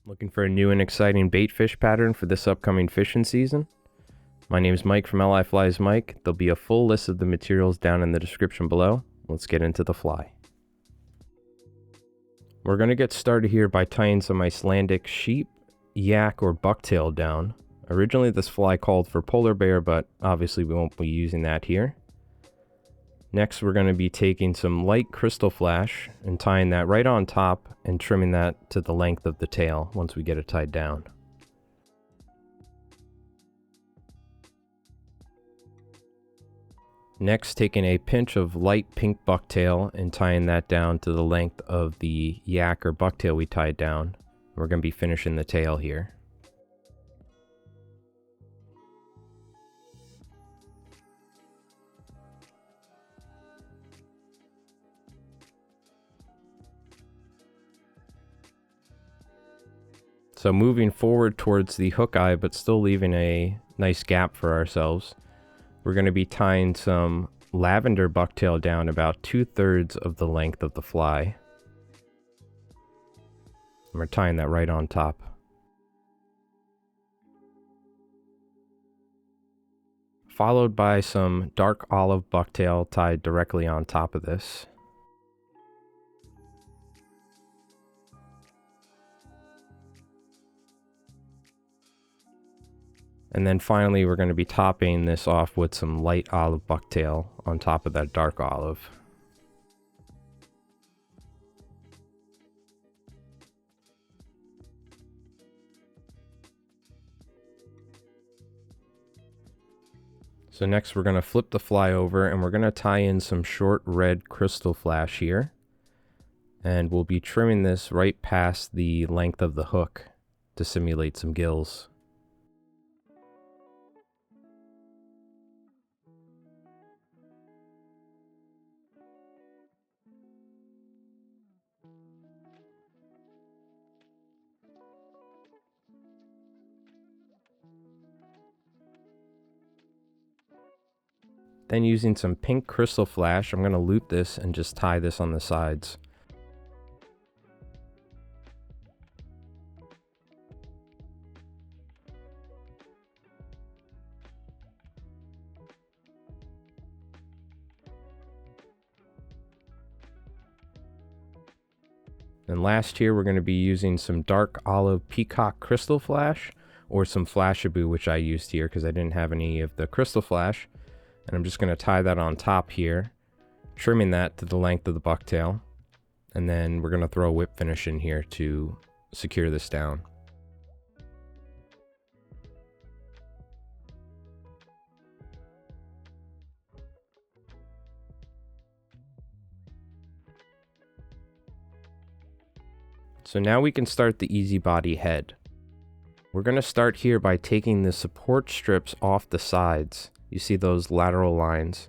Looking for a new and exciting bait fish pattern for this upcoming fishing season? My name is Mike from LiFliesMike. There'll be a full list of the materials down in the description below. Let's get into the fly. We're going to get started here by tying some Icelandic sheep, yak, or bucktail down. Originally this fly called for polar bear, but obviously we won't be using that here. Next we're going to be taking some light crystal flash and tying that right on top and trimming that to the length of the tail once we get it tied down. Next, taking a pinch of light pink bucktail and tying that down to the length of the yak or bucktail we tied down. We're going to be finishing the tail here. So moving forward towards the hook eye, but still leaving a nice gap for ourselves, we're going to be tying some lavender bucktail down about 2/3 of the length of the fly. And we're tying that right on top. Followed by some dark olive bucktail tied directly on top of this. And then finally we're going to be topping this off with some light olive bucktail on top of that dark olive. So next we're going to flip the fly over and we're going to tie in some short red crystal flash here. And we'll be trimming this right past the length of the hook to simulate some gills. Then using some pink crystal flash, I'm going to loop this and just tie this on the sides. And last here we're going to be using some dark olive peacock crystal flash or some Flashabou, which I used here because I didn't have any of the crystal flash. And I'm just going to tie that on top here, trimming that to the length of the bucktail. And then we're going to throw a whip finish in here to secure this down. So now we can start the easy body head. We're going to start here by taking the support strips off the sides. You see those lateral lines.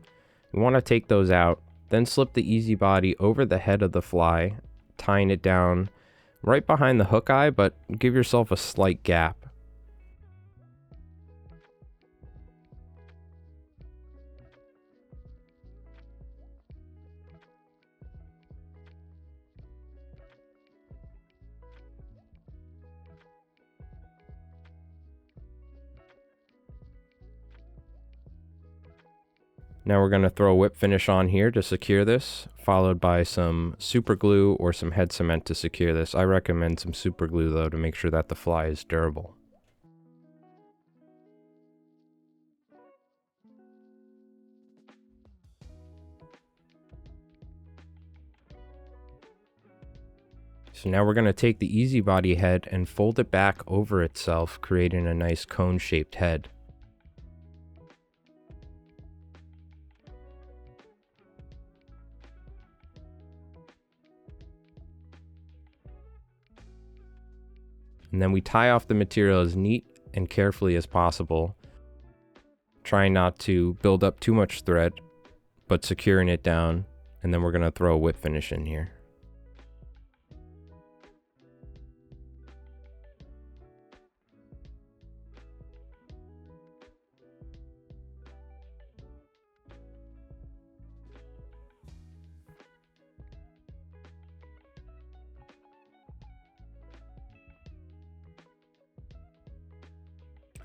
We want to take those out, then slip the easy body over the head of the fly, tying it down right behind the hook eye, but give yourself a slight gap. Now we're going to throw a whip finish on here to secure this, followed by some super glue or some head cement to secure this. I recommend some super glue though to make sure that the fly is durable. So now we're going to take the easy body head and fold it back over itself, creating a nice cone-shaped head. And then we tie off the material as neat and carefully as possible, trying not to build up too much thread, but securing it down. And then we're going to throw a whip finish in here.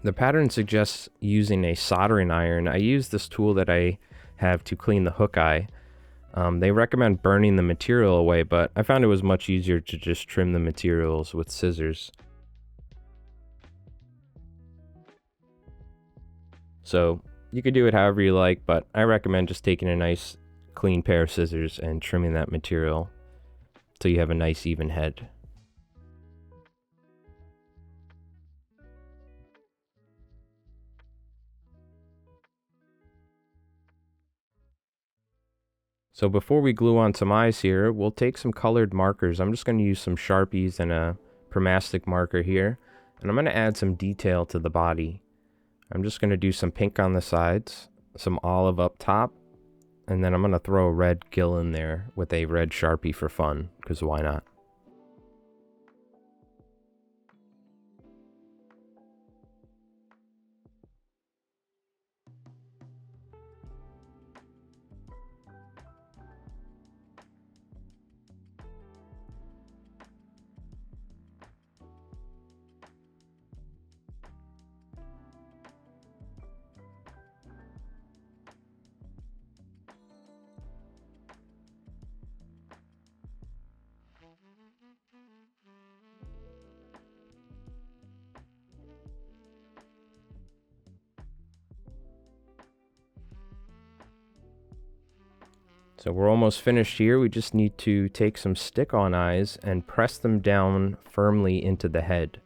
The pattern suggests using a soldering iron. I use this tool that I have to clean the hook eye. They recommend burning the material away, but I found it was much easier to just trim the materials with scissors. So you could do it however you like, but I recommend just taking a nice clean pair of scissors and trimming that material so you have a nice even head. So before we glue on some eyes here, we'll take some colored markers. I'm just going to use some Sharpies and a permastic marker here, and I'm going to add some detail to the body. I'm just going to do some pink on the sides, some olive up top, and then I'm going to throw a red gill in there with a red Sharpie for fun, because why not? So we're almost finished here. We just need to take some stick-on eyes and press them down firmly into the head.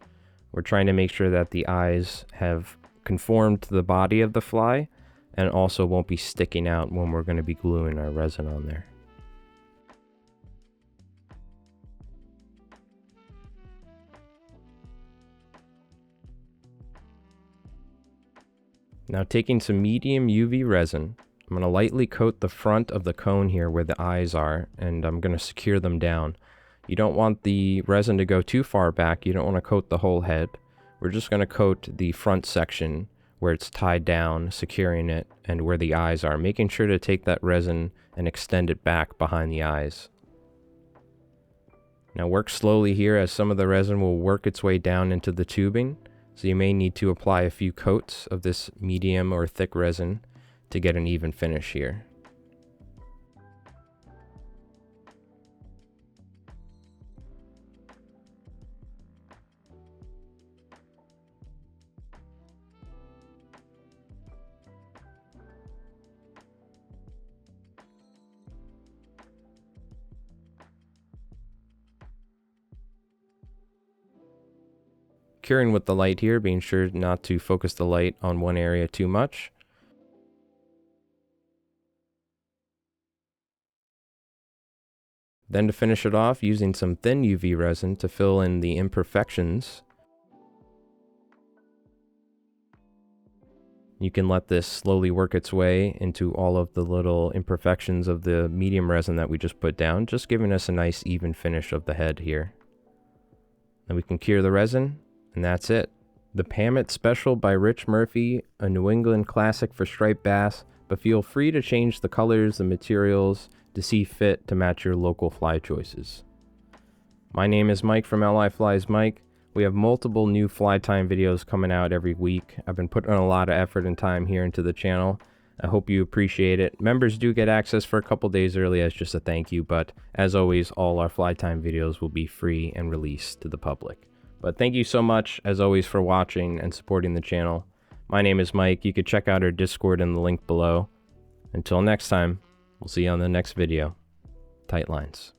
We're trying to make sure that the eyes have conformed to the body of the fly and also won't be sticking out when we're going to be gluing our resin on there. Now taking some medium UV resin, I'm going to lightly coat the front of the cone here where the eyes are, and I'm going to secure them down. You don't want the resin to go too far back. You don't want to coat the whole head. We're just going to coat the front section where it's tied down, securing it, and where the eyes are, making sure to take that resin and extend it back behind the eyes. Now work slowly here as some of the resin will work its way down into the tubing, so you may need to apply a few coats of this medium or thick resin to get an even finish here. Curing with the light here, being sure not to focus the light on one area too much. Then to finish it off, using some thin UV resin to fill in the imperfections. You can let this slowly work its way into all of the little imperfections of the medium resin that we just put down, just giving us a nice even finish of the head here. Then we can cure the resin, and that's it. The Pamet Special by Rich Murphy, a New England classic for striped bass, but feel free to change the colors, the materials, to see fit to match your local fly choices. My name is Mike from LiFliesMike. We have multiple new fly time videos coming out every week. I've been putting a lot of effort and time here into the channel. I hope you appreciate it. Members do get access for a couple days early as just a thank you, but as always, all our fly time videos will be free and released to the public. But thank you so much, as always, for watching and supporting the channel. My name is Mike. You can check out our Discord in the link below. Until next time, we'll see you on the next video. Tight lines.